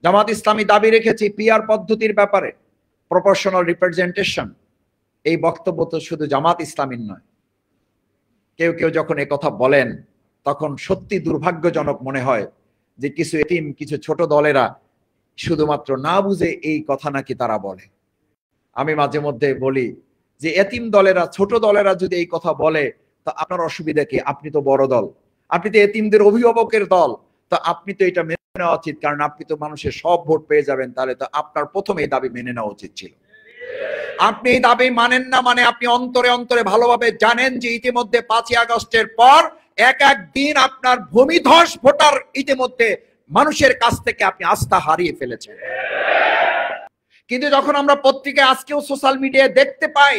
জামাত ইসলামী দাবি রেখেছি পিআর পদ্ধতির ব্যাপারে, প্রপোর্শনাল রিপ্রেজেন্টেশন। এই বক্তব্য তো শুধু জামাত ইসলামীর নয়, কেউ কেউ যখন এই কথা বলেন তখন সত্যি দুর্ভাগ্যজনক মনে হয় যে কিছু এতিম, কিছু ছোট দলেরা শুধুমাত্র না বুঝে এই কথা নাকি তারা বলে। আমি মাঝে মধ্যে বলি যে এতিম দলেরা, ছোট দলেরা যদি এই কথা বলে তা আপনার অসুবিধা কি? আপনি তো বড় দল, আপনি তো এতিমদের অভিভাবকের দল, তো আপনি তো এটা মেনে নেওয়া উচিত, কারণ আপনি তো মানুষের সব ভোট পেয়ে যাবেন। তাহলে তো আপনার প্রথমে এই দাবি মেনে নেওয়া উচিত ছিল। আপনি এই দাবি মানেন না, মানে আপনি অন্তরে অন্তরে ভালোভাবে জানেন যে ইতিমধ্যে 5ই আগস্টের পর এক এক দিন আপনার ভূমিধস ভোটার ইতিমধ্যে মানুষের কাছ থেকে আপনি আস্থা হারিয়ে ফেলেছেন। কিন্তু যখন আমরা পত্রিকায় আজকেও সোশ্যাল মিডিয়ায় দেখতে পাই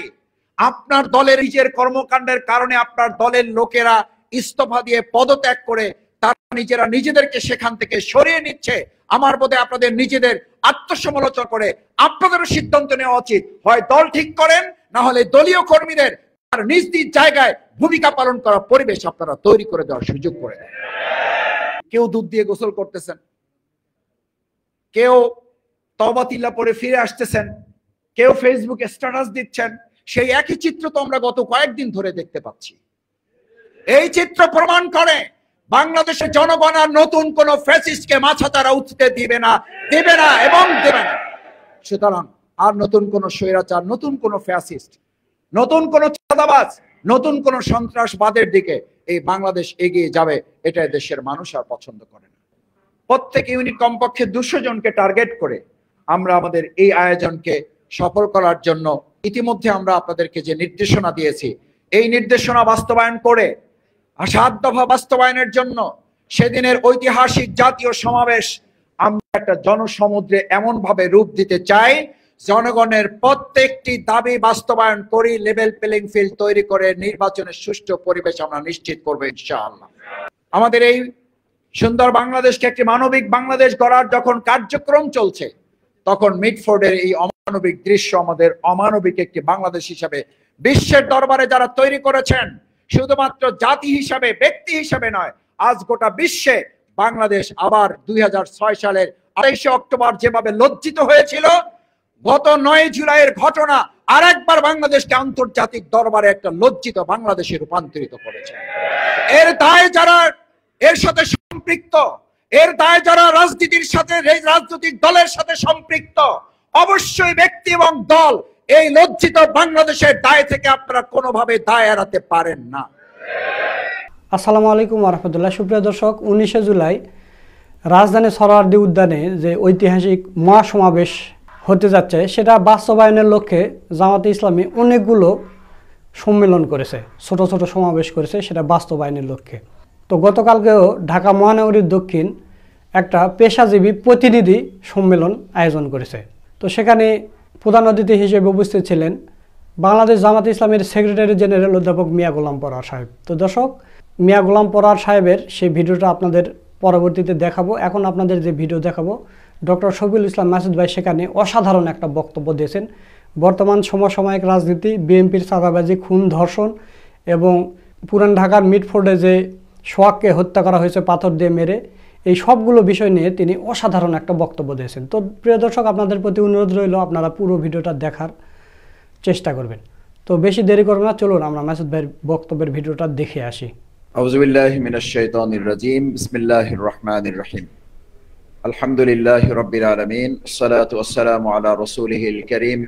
আপনার দলের নিজের কর্মকাণ্ডের কারণে আপনার দলের লোকেরা ইস্তফা দিয়ে পদত্যাগ করে তারা নিজেরা নিজেদেরকে সেখান থেকে সরিয়ে নিচ্ছে, আমার বোধে আপনাদের নিজেদের আত্মসমালোচনা করে আপনাদেরও সিদ্ধান্ত নেওয়া উচিত, হয় দল ঠিক করেন, না হলে দলীয় কর্মীদের আর নিজ নিজ জায়গায় ভূমিকা পালন করার পরিবেশ আপনারা তৈরি করে দেওয়ার সুযোগ করে দেন। কেউ দুধ দিয়ে গোসল করতেছেন, কেউ তওবাতিল্লাহ পরে ফিরে আসতেছেন, কেউ ফেসবুকে স্ট্যাটাস দিচ্ছেন। সেই একই চিত্র তো আমরা গত কয়েকদিন ধরে দেখতে পাচ্ছি। এই চিত্র প্রমাণ করে বাংলাদেশের জনগণ আর নতুন কোন ফ্যাসিস্টকে মাথা তারা উঠতে দিবে না এবং দেবে না। সুতরাং আর নতুন কোন স্বৈরাচার, নতুন কোন ফ্যাসিস্ট, নতুন কোন চাঁদাবাজ, নতুন কোন সন্ত্রাসবাদের দিকে এই বাংলাদেশ এগিয়ে যাবে, এটা দেশের মানুষ আর পছন্দ করে না। প্রত্যেক ইউনিট কমপক্ষে 200 জনকে টার্গেট করে আমরা আমাদের এই আয়োজনকে সফল করার জন্য ইতিমধ্যে আমরা আপনাদেরকে যে নির্দেশনা দিয়েছি, এই নির্দেশনা বাস্তবায়ন করে 7 দফা বাস্তবায়নের জন্য সেদিনের ঐতিহাসিক জাতীয় সমাবেশ আমরা একটা জনসমুদ্রে এমন ভাবে রূপ দিতে চাই, জনগণের প্রত্যেকটি দাবি বাস্তবায়ন করি, লেভেল প্লেইং ফিল্ড তৈরি করে নির্বাচনের সুষ্ঠু পরিবেশ আমরা নিশ্চিত করবো ইনশাআল্লাহ। আমাদের এই সুন্দর বাংলাদেশকে একটি মানবিক বাংলাদেশ গড়ার যখন কার্যক্রম চলছে, তখন মিটফোর্ডের এই অমানবিক দৃশ্য আমাদের অমানবিক একটি বাংলাদেশ হিসাবে বিশ্বের দরবারে যারা তৈরি করেছেন, শুধুমাত্র জাতি হিসাবে, ব্যক্তি হিসাবে নয়, আজ গোটা বিশ্বে বাংলাদেশ আবার 2006 সালের 28 অক্টোবর যেভাবে লজ্জিত হয়েছিল, গত 9 জুলাইয়ের ঘটনা আরেকবার বাংলাদেশকে আন্তর্জাতিক দরবারে একটা লজ্জিত বাংলাদেশে রূপান্তরিত করেছে। এর দায় যারা এর সাথে সম্পৃক্ত, এর দায় যারা রাজনীতির সাথে, রাজনৈতিক দলের সাথে সম্পৃক্ত, অবশ্যই ব্যক্তি এবং দল এই লজ্জিত বাংলাদেশের দায় থেকে আপনারা কোনোভাবে দায় এড়াতে পারেন না। আসসালামু আলাইকুম ওয়া রাহমাতুল্লাহ। সুপ্রিয় দর্শক, 19 জুলাই রাজধানী সোহরাওয়ার্দী উদ্যানে যে ঐতিহাসিক মহাসমাবেশ হতে যাচ্ছে, সেটা বাস্তবায়নের লক্ষ্যে জামাতে ইসলামী অনেকগুলো সম্মেলন করেছে, ছোট ছোট সমাবেশ করেছে, সেটা বাস্তবায়নের লক্ষ্যে। তো গতকালকেও ঢাকা মহানগরীর দক্ষিণ একটা পেশাজীবী প্রতিনিধি সম্মেলন আয়োজন করেছে। তো সেখানে প্রধান অতিথি হিসেবে উপস্থিত ছিলেন বাংলাদেশ জামাতে ইসলামের সেক্রেটারি জেনারেল অধ্যাপক মিয়া গোলাম পরোয়ার সাহেব। তো দর্শক, মিয়া গোলাম পরোয়ার সাহেবের সেই ভিডিওটা আপনাদের পরবর্তীতে দেখাবো। এখন আপনাদের যে ভিডিও দেখাবো, ডক্টর শফিউল ইসলাম মাসুদ ভাই সেখানে অসাধারণ একটা বক্তব্য দিয়েছেন। বর্তমান সমসাময়িক রাজনীতি, বিএনপির চাঁদাবাজি, খুন, ধর্ষণ এবং পুরান ঢাকার মিটফোর্ডে যে সোহাগকে হত্যা করা হয়েছে পাথর দিয়ে মেরে, এই সবগুলো বিষয় নিয়ে তিনি অসাধারণ একটা বক্তব্য দিয়েছেন। তো প্রিয় দর্শক, আপনাদের প্রতি অনুরোধ রইল আপনারা পুরো ভিডিওটা দেখার চেষ্টা করবেন। তো বেশি দেরি করবেন না, চলুন আমরা মাসুদ ভাইয়ের বক্তব্যের ভিডিওটা দেখে আসি। আউযু বিল্লাহি মিনাশ শাইতানির রাজিম, বিসমিল্লাহির রহমানির রহিম, আলহামদুলিল্লাহি রাব্বিল আলামিন, আসসালাতু ওয়াসসালামু আলা রাসূলিহিল কারীম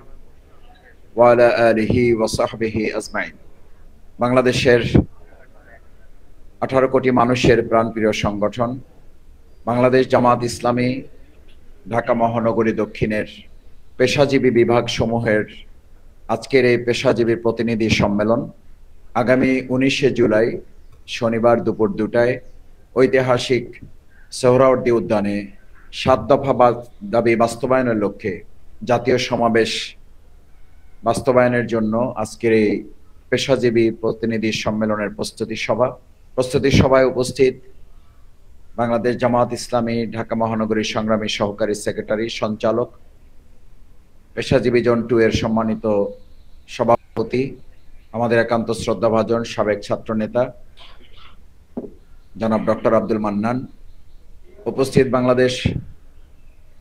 ওয়া আলা আলিহি ওয়া সাহবিহি আজমাইন। বাংলাদেশের 18 কোটি মানুষের প্রাণপ্রিয় সংগঠন বাংলাদেশ জামাত ইসলামী ঢাকা মহানগরী দক্ষিণের পেশাজীবী বিভাগ সমূহের আজকের এই পেশাজীবী প্রতিনিধি সম্মেলন আগামী 19 জুলাই শনিবার দুপুর 2টায় ঐতিহাসিক সোহরাওয়ার্দী উদ্যানে 7 দফা দাবি বাস্তবায়নের লক্ষ্যে জাতীয় সমাবেশ বাস্তবায়নের জন্য আজকের এই পেশাজীবী প্রতিনিধি সম্মেলনের প্রস্তুতি সভায় উপস্থিত বাংলাদেশ জামাত ইসলামী ঢাকা মহানগরী সংগ্রামী সহকারী সেক্রেটারি সঞ্চালক, পেশাজীবী জোন 2 এর সম্মানিত সভাপতি, আমাদের একান্ত শ্রদ্ধাভাজন সাবেক ছাত্র নেতা জনাব ডক্টর আব্দুল মান্নান, উপস্থিত বাংলাদেশ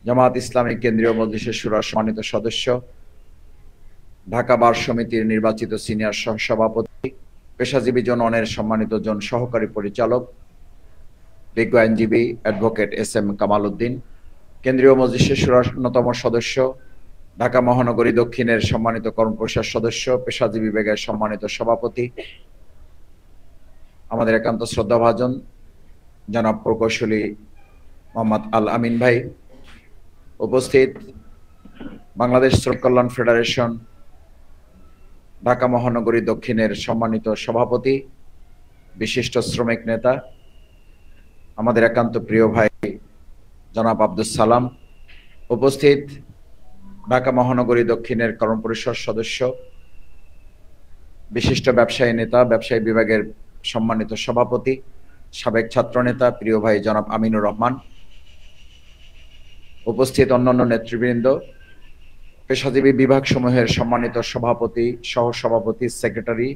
জামাত ইসলামী কেন্দ্রীয় মজলিসের শুরার সম্মানিত সদস্য, ঢাকা বার সমিতির নির্বাচিত সিনিয়র সহসভাপতি, পেশাজীবী জনগণের সম্মানিত জন সহকারী পরিচালক, বিজ্ঞ আইনজীবী অ্যাডভোকেট SM কামাল উদ্দিন, কেন্দ্রীয় মজলিসের শুরার অন্যতম সদস্য, ঢাকা মহানগরী দক্ষিণের সম্মানিত কর্মপরিষদ সদস্য, পেশাজীবী বিভাগের সম্মানিত সভাপতি, আমাদের একান্ত শ্রদ্ধাভাজন জনাব প্রকৌশলী মোহাম্মদ আল আমিন ভাই, উপস্থিত বাংলাদেশ শ্রমিক কল্যাণ ফেডারেশন ঢাকা মহানগরী দক্ষিণের সম্মানিত সভাপতি, বিশিষ্ট শ্রমিক নেতা, আমাদের একান্ত প্রিয় ভাই জনাব আব্দুস সালাম, উপস্থিত ঢাকা মহানগরী দক্ষিণের কর্মপরিষদ সদস্য, বিশিষ্ট ব্যবসায়ী নেতা, ব্যবসায়ী বিভাগের সম্মানিত সভাপতি, সাবেক ছাত্রনেতা প্রিয় ভাই জনাব আমিনুর রহমান, উপস্থিত অন্যান্য নেতৃবৃন্দ, পেশাজীবী বিভাগ সমূহের সম্মানিত সভাপতি, সহসভাপতি, সেক্রেটারি,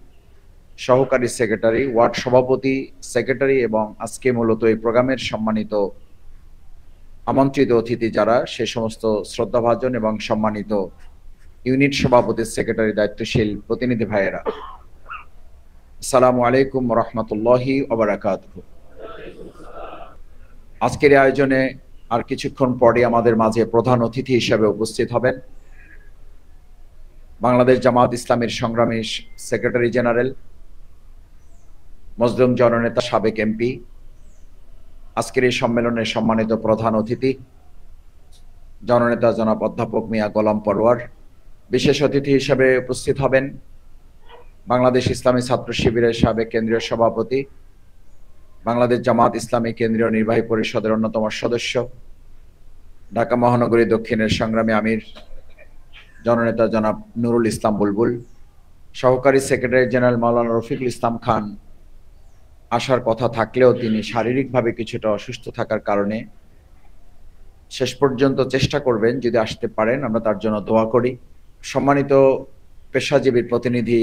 সহকারী সেক্রেটারি, ওয়ার্ড সভাপতি, সেক্রেটারি এবং আজকে মূলত এই প্রোগ্রামের সম্মানিত আমন্ত্রিত অতিথি যারা, সে সমস্ত শ্রদ্ধাভাজন এবং সম্মানিত ইউনিট সভাপতি, সেক্রেটারি, দায়িত্বশীল প্রতিনিধি ভাইয়েরা, আসসালামু আলাইকুম রহমতুল্লাহি ওয়া বারাকাতুহু। আজকের এই আয়োজনে আর কিছুক্ষণ পরে আমাদের মাঝে প্রধান অতিথি হিসেবে উপস্থিত হবেন বাংলাদেশ জামাত ইসলামীর সংগ্রামী সেক্রেটারি জেনারেল, মজলুম জননেতা, সাবেক MP, আজকের এই সম্মেলনের সম্মানিত প্রধান অতিথি জননেতা জনাব অধ্যাপক মিয়া গোলাম পরওয়ার। বিশেষ অতিথি হিসেবে উপস্থিত হবেন বাংলাদেশ ইসলামী ছাত্র শিবিরের সাবেক কেন্দ্রীয় সভাপতি, বাংলাদেশ জামাত ইসলামী কেন্দ্রীয় নির্বাহী পরিষদের অন্যতম সদস্য, ঢাকা মহানগরী দক্ষিণের সংগ্রামী আমির জননেতা জনাব নুরুল ইসলাম বুলবুল, সহকারী সেক্রেটারি জেনারেল মাওলানা রফিকুল ইসলাম খান আসার কথা থাকলেও তিনি শারীরিকভাবে কিছুটা অসুস্থ থাকার কারণে শেষ পর্যন্ত চেষ্টা করবেন, যদি আসতে পারেন আমরা তার জন্য দোয়া করি। সম্মানিত পেশাজীবীর প্রতিনিধি,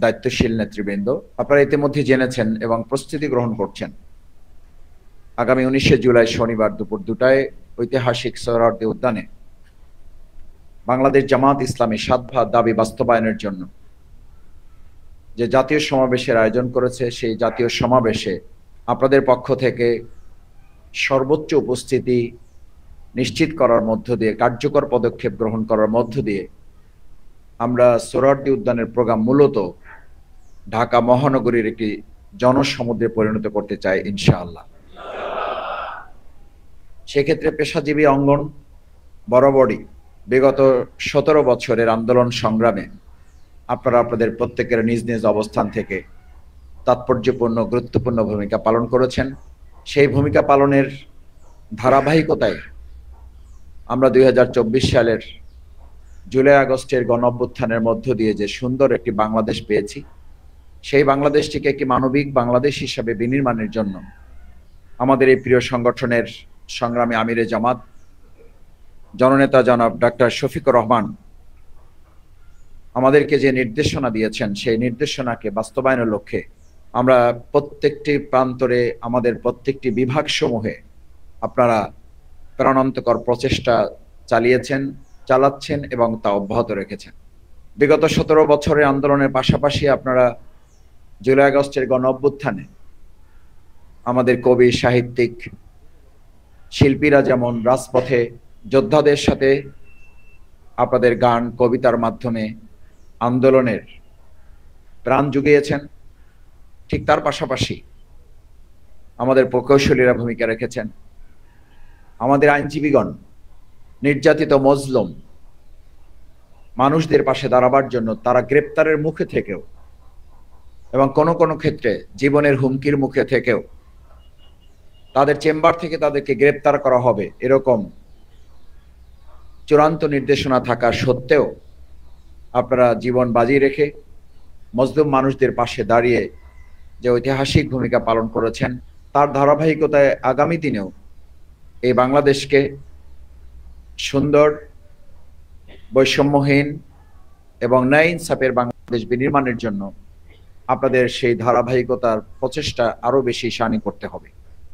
দায়িত্বশীল নেতৃবৃন্দ, আপনারা ইতিমধ্যে জেনেছেন এবং প্রস্তুতি গ্রহণ করছেন আগামী 19শে জুলাই শনিবার দুপুর 2টায় ঐতিহাসিক সোহরাওয়ার্দী উদ্যানে বাংলাদেশ জামাত ইসলামী 7 দফা দাবি বাস্তবায়নের জন্য যে জাতীয় সমাবেশের আয়োজন করেছে, সেই জাতীয় সমাবেশে আপনাদের পক্ষ থেকে সর্বোচ্চ উপস্থিতি নিশ্চিত করার মধ্য দিয়ে, কার্যকর পদক্ষেপ গ্রহণ করার মধ্য দিয়ে আমরা সোহরাওয়ার্দী উদ্যানের প্রোগ্রাম মূলত ঢাকা মহানগরীর একটি জনসমুদ্রে পরিণত করতে চাই ইনশাআল্লাহ। সেক্ষেত্রে পেশাজীবী অঙ্গন বরাবরই বিগত 17 বছরের আন্দোলন সংগ্রামে আপনারা আপনাদের প্রত্যেকের নিজ নিজ অবস্থান থেকে তাৎপর্যপূর্ণ গুরুত্বপূর্ণ ভূমিকা পালন করেছেন। সেই ভূমিকা পালনের ধারাবাহিকতায় আমরা 2024 সালের জুলাই আগস্টের গণঅভ্যুত্থানের মধ্য দিয়ে যে সুন্দর একটি বাংলাদেশ পেয়েছি, সেই বাংলাদেশটিকে একটি মানবিক বাংলাদেশ হিসাবে বিনির্মাণের জন্য আমাদের এই প্রিয় সংগঠনের সংগ্রামী আমিরে জামাত জননেতা জনাব ডাক্তার শফিকুর রহমান আমাদেরকে যে নির্দেশনা দিয়েছেন, সেই নির্দেশনাকে বাস্তবায়নের লক্ষ্যে আমরা প্রত্যেকটি প্রান্তরে, আমাদের প্রত্যেকটি বিভাগ সমূহে আপনারা প্রাণান্তকর প্রচেষ্টা চালাচ্ছেন এবং তা অব্যাহত রেখেছেন। বিগত 17 বছরের আন্দোলনের পাশাপাশি আপনারা জুলাই আগস্টের গণঅভ্যুত্থানে আমাদের কবি, সাহিত্যিক, শিল্পীরা যেমন রাজপথে যোদ্ধাদের সাথে আপনাদের গান, কবিতার মাধ্যমে আন্দোলনের প্রাণ জুগিয়েছেন, ঠিক তার পাশাপাশি আমাদের প্রকৌশলীরা ভূমিকা রেখেছেন। আমাদের আইনজীবীগণ নির্যাতিত মজলুম মানুষদের পাশে দাঁড়াবার জন্য তারা গ্রেপ্তারের মুখে থেকেও এবং কোনো ক্ষেত্রে জীবনের হুমকির মুখে থেকেও তাদের চেম্বার থেকে তাদেরকে গ্রেপ্তার করা হবে এরকম চূড়ান্ত নির্দেশনা থাকা সত্ত্বেও আপনারা জীবন বাজি রেখে মজলুম মানুষদের পাশে দাঁড়িয়ে যে ঐতিহাসিক ভূমিকা পালন করেছেন, তার ধারাবাহিকতায় আগামী দিনেও এই বাংলাদেশকে সুন্দর, বৈষম্যহীন এবং ন্যায় ইনসাফের বাংলাদেশ বিনির্মাণের জন্য আপনাদের সেই ধারাবাহিকতার প্রচেষ্টা আরো বেশি শানি করতে হবে।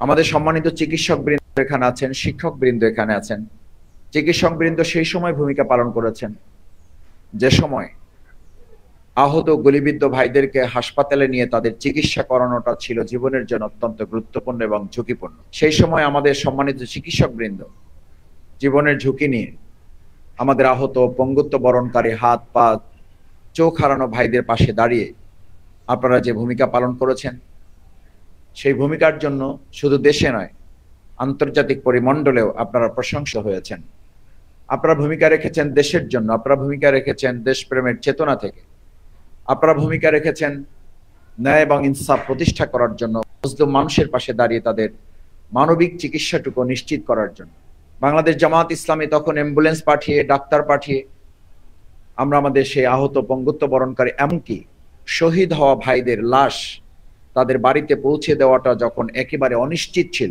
আমাদের সম্মানিত চিকিৎসক বৃন্দ এখানে আছেন, শিক্ষক বৃন্দ এখানে আছেন, চিকিৎসকবৃন্দ সেই সময় ভূমিকা পালন করেছেন যে সময় আহত গুলিবিদ্ধ ভাইদেরকে হাসপাতালে নিয়ে তাদের চিকিৎসা করানোটা ছিল জীবনের জন্য অত্যন্ত গুরুত্বপূর্ণ এবং ঝুঁকিপূর্ণ। সেই সময় আমাদের সম্মানিত চিকিৎসকবৃন্দ জীবনের ঝুঁকি নিয়ে আমাদের আহত পঙ্গুত্ব বরণকারী হাত পা চোখ হারানো ভাইদের পাশে দাঁড়িয়ে আপনারা যে ভূমিকা পালন করেছেন, সেই ভূমিকার জন্য শুধু দেশে নয় আন্তর্জাতিক পরিমণ্ডলেও আপনারা প্রশংসা হয়েছেন। আপনারা ভূমিকা রেখেছেন দেশের জন্য, আপনারা ভূমিকা রেখেছেন দেশপ্রেমের চেতনা থেকে, আপনারা ভূমিকা রেখেছেন ন্যায় এবং ইনসাফ প্রতিষ্ঠা করার জন্য, মজলুম মানুষের পাশে দাঁড়িয়ে তাদের মানবিক চিকিৎসাটুকু নিশ্চিত করার জন্য। বাংলাদেশ জামাত ইসলামী তখন অ্যাম্বুলেন্স পাঠিয়ে, ডাক্তার পাঠিয়ে আমরা আমাদের সেই আহত পঙ্গুত্ব বরণকারী এমনকি শহীদ হওয়া ভাইদের লাশ তাদের বাড়িতে পৌঁছে দেওয়াটা যখন একেবারে অনিশ্চিত ছিল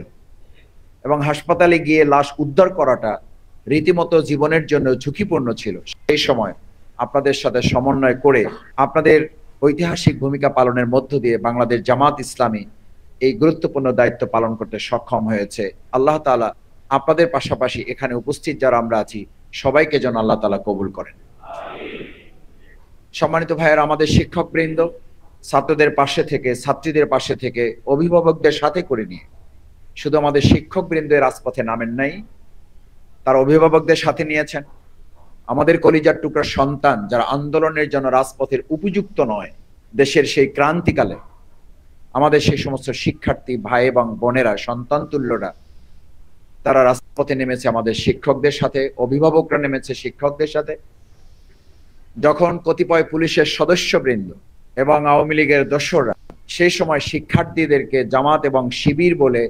এবং হাসপাতালে গিয়ে লাশ উদ্ধার করাটা রীতিমতো জীবনের জন্য ঝুঁকিপূর্ণ ছিল, সেই সময় আপনাদের সাথে সমন্বয় করে আপনাদের ঐতিহাসিক ভূমিকা পালনের মধ্য দিয়ে বাংলাদেশ জামাত ইসলামী এই গুরুত্বপূর্ণ দায়িত্ব পালন করতে সক্ষম হয়েছে। আল্লাহ তাআলা আপনাদের পাশাপাশি এখানে উপস্থিত যারা আমরা আছি সবাইকে যেন আল্লাহ তাআলা কবুল করেন। সম্মানিত ভাইয়েরা, আমাদের শিক্ষকবৃন্দ ছাত্রদের পাশে থেকে, ছাত্রীদের পাশে থেকে, অভিভাবকদের সাথে করে নিয়ে শুধু আমাদের শিক্ষকবৃন্দের রাজপথে নামেন নাই, তার অভিভাবকদের সাথে নিয়েছেন। আমাদের কলিজার টুকরা সন্তান যারা আন্দোলনের জন্য রাজপথের উপযুক্ত নয়, দেশের সেই ক্রান্তিকালে আমাদের সেই সমস্ত শিক্ষার্থী ভাই এবং বোনেরা, সন্তান তুল্যরা, তারা রাজপথে নেমেছে আমাদের শিক্ষকদের সাথে, অভিভাবকরা নেমেছে শিক্ষকদের সাথে। যখন কতিপয় পুলিশের সদস্যবৃন্দ এবং আওয়ামী লীগের দোসররা সেই সময় শিক্ষার্থীদেরকে জামাত এবং শিবির বলে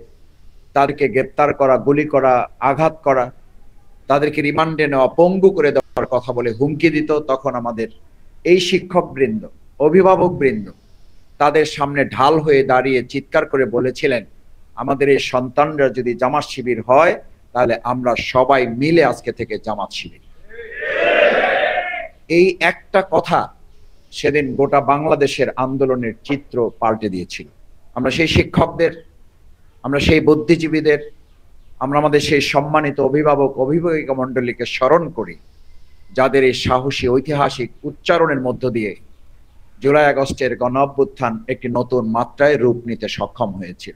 তাদেরকে গ্রেপ্তার করা, গুলি করা, আঘাত করা, তাদেরকে রিমান্ডে নেওয়া, পঙ্গু করে দেওয়ার কথা বলে হুমকি দিত, তখন আমাদের এই শিক্ষকবৃন্দ, অভিভাবকবৃন্দ তাদের সামনে ঢাল হয়ে দাঁড়িয়ে চিৎকার করে বলেছিলেন, আমাদের এই সন্তানরা যদি জামাত শিবির হয় তাহলে আমরা সবাই মিলে আজকে থেকে জামাত শিবির। এই একটা কথা সেদিন গোটা বাংলাদেশের আন্দোলনের চিত্র পাল্টে দিয়েছিল। আমরা সেই শিক্ষকদের, আমরা সেই বুদ্ধিজীবীদের, আমরা আমাদের সেই সম্মানিত অভিভাবক অভিভাবিকা মণ্ডলীকে স্মরণ করি যাদের এই সাহসী ঐতিহাসিক উচ্চারণের মধ্য দিয়ে জুলাই আগস্টের গণ অভ্যুত্থান একটি নতুন মাত্রায় রূপ নিতে সক্ষম হয়েছিল।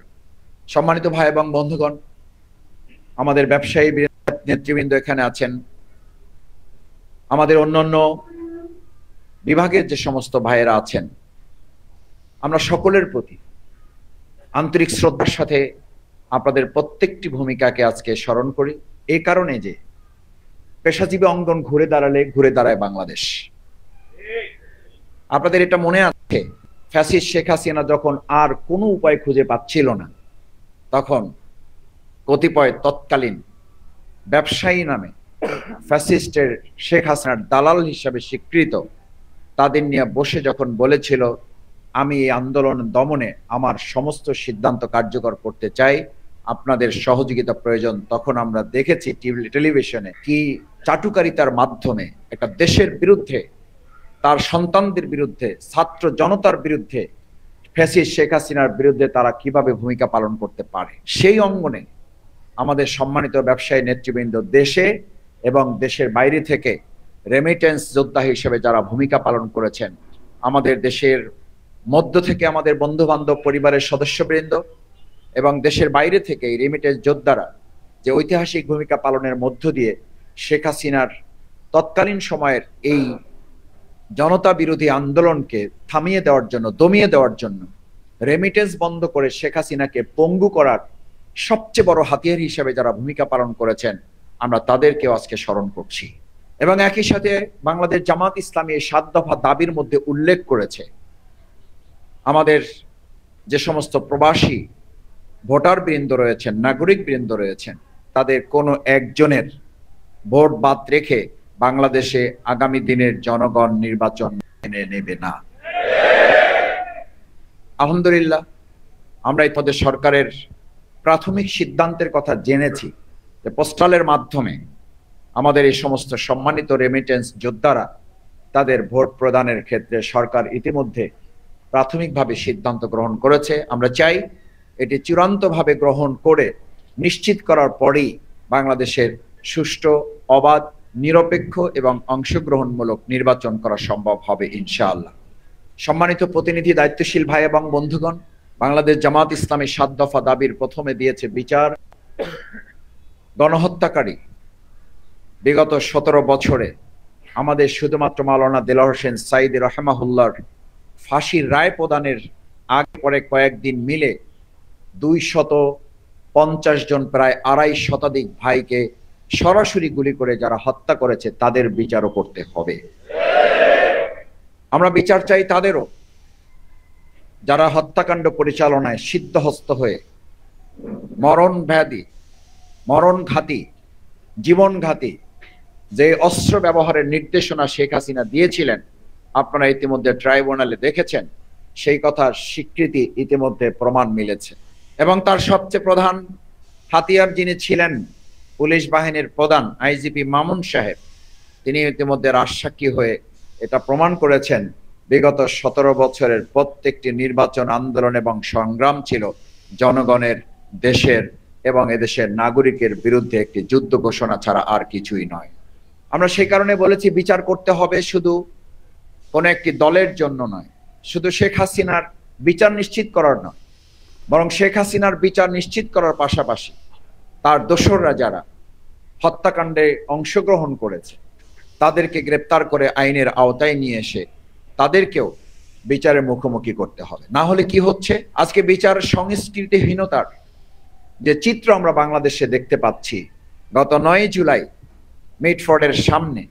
সম্মানিত ভাই এবং বন্ধুগণ, আমাদের ব্যবসায়ী নেতৃবৃন্দ এখানে আছেন, আমাদের অন্যান্য বিভাগের যে সমস্ত ভাইয়েরা আছেন, আমরা সকলের প্রতি আন্তরিক শ্রদ্ধার সাথে আপনাদের প্রত্যেকটি ভূমিকাকে আজকে স্মরণ করি। এই কারণে যে পেশাজীবী অঙ্গন ঘুরে দাঁড়ালে ঘুরে দাঁড়ায় বাংলাদেশ। আপনাদের এটা মনে আছে, ফ্যাসিস্ট শেখ হাসিনা যখন আর কোনো উপায় খুঁজে পাচ্ছিল না, তখন কতিপয় তৎকালীন ব্যবসায়ী নামে ফ্যাসিস্টের শেখ হাসিনার দালাল হিসাবে স্বীকৃত তাদের নিয়ে বসে যখন বলেছিল, আমি এই আন্দোলন দমনে আমার সমস্ত সিদ্ধান্ত কার্যকর করতে চাই, আপনাদের সহযোগিতা প্রয়োজন, তখন আমরা দেখেছি টেলিভিশনে কি চাটুকারিতার মাধ্যমে একটা দেশের বিরুদ্ধে, তার সন্তানদের বিরুদ্ধে, ছাত্র জনতার বিরুদ্ধে, ফ্যাসিস্ট শেখ হাসিনার বিরুদ্ধে তারা কিভাবে ভূমিকা পালন করতে পারে। সেই অঙ্গনে আমাদের সম্মানিত ব্যবসায়ী নেতৃবৃন্দ দেশে এবং দেশের বাইরে থেকে রেমিটেন্স যোদ্ধা হিসেবে যারা ভূমিকা পালন করেছেন, আমাদের দেশের মধ্য থেকে আমাদের বন্ধু বান্ধব পরিবারের সদস্যবৃন্দ এবং দেশের বাইরে থেকে এই রেমিটেন্স যোদ্ধারা যে ঐতিহাসিক ভূমিকা পালনের মধ্য দিয়ে শেখ হাসিনার তৎকালীন সময়ের এই জনতা বিরোধী আন্দোলনকে থামিয়ে দেওয়ার জন্য, দমিয়ে দেওয়ার জন্য, রেমিটেন্স বন্ধ করে শেখ হাসিনাকে পঙ্গু করার সবচেয়ে বড় হাতিয়ার হিসেবে যারা ভূমিকা পালন করেছেন, আমরা তাদেরকেও আজকে স্মরণ করছি। এবং একই সাথে বাংলাদেশ জামাত ইসলামী এই ৭ দফা দাবির মধ্যে উল্লেখ করেছে আমাদের যে সমস্ত প্রবাসী ভোটার বৃন্দ রয়েছেন, নাগরিক বৃন্দ রয়েছেন, তাদের কোনো একজনের ভোট বাদ রেখে বাংলাদেশে আগামী দিনের জনগণ নির্বাচন মেনে নেবে না। আলহামদুলিল্লাহ, আমরা ইতিমধ্যে সরকারের প্রাথমিক সিদ্ধান্তের কথা জেনেছি যে পোস্টালের মাধ্যমে আমাদের এই সমস্ত সম্মানিত রেমিটেন্স যোদ্ধারা তাদের ভোট প্রদানের ক্ষেত্রে সরকার ইতিমধ্যে প্রাথমিকভাবে সিদ্ধান্ত গ্রহণ করেছে। আমরা চাই এটি চূড়ান্তভাবে গ্রহণ করে নিশ্চিত করার পরেই বাংলাদেশের সুষ্ঠু, অবাধ, নিরপেক্ষ এবং অংশগ্রহণমূলক নির্বাচন করা সম্ভব হবে ইনশাআল্লাহ। সম্মানিত প্রতিনিধি, দায়িত্বশীল ভাই এবং বন্ধুগণ, বাংলাদেশ জামাত ইসলামী ৭ দফা দাবির প্রথমে দিয়েছে বিচার। গণহত্যাকারী বিগত ১৭ বছরে আমাদের শুধুমাত্র মাওলানা দেলোয়ার হোসেন সাঈদী রাহিমাহুল্লাহর ফাঁসির রায় প্রদানের আগে পরে কয়েকদিন মিলে ২৫০ জন, প্রায় ২৫ শতাধিক ভাইকে সরাসরি গুলি করে যারা হত্যা করেছে তাদের বিচারও করতে হবে। আমরা বিচার চাই তাদেরও, যারা হত্যাকাণ্ড পরিচালনায় সিদ্ধহস্ত হয়ে মরণঘাতী, জীবনঘাতী যে অস্ত্র ব্যবহারের নির্দেশনা শেখ হাসিনা দিয়েছিলেন, আপনারা ইতিমধ্যে ট্রাইব্যুনালে দেখেছেন, সেই কথার স্বীকৃতি ইতিমধ্যে প্রমাণ মিলেছে। এবং তার সবচেয়ে প্রধান হাতিয়ার যিনি ছিলেন পুলিশ বাহিনীর প্রধান আইজিপি মামুন সাহেব, তিনি ইতিমধ্যে রাজসাক্ষী হয়ে এটা প্রমাণ করেছেন বিগত ১৭ বছরের প্রত্যেকটি নির্বাচন, আন্দোলন এবং সংগ্রাম ছিল জনগণের, দেশের এবং এদেশের নাগরিকের বিরুদ্ধে একটি যুদ্ধ ঘোষণা ছাড়া আর কিছুই নয়। আমরা সেই কারণে বলেছি বিচার করতে হবে শুধু কোনো একটি দলের জন্য নয়, শুধু শেখ হাসিনার বিচার নিশ্চিত করার নয়, বরং শেখ হাসিনার বিচার নিশ্চিত করার পাশাপাশি তার দোসররা যারা হত্যাকাণ্ডে অংশগ্রহণ করেছে তাদেরকে গ্রেপ্তার করে আইনের আওতায় নিয়ে এসে তাদেরকেও বিচারের মুখোমুখি করতে হবে। না হলে কি হচ্ছে, আজকে বিচার সংস্কৃতিহীনতার যে চিত্র আমরা বাংলাদেশে দেখতে পাচ্ছি, গত ৯ জুলাই মিটফোর্ডের সামনে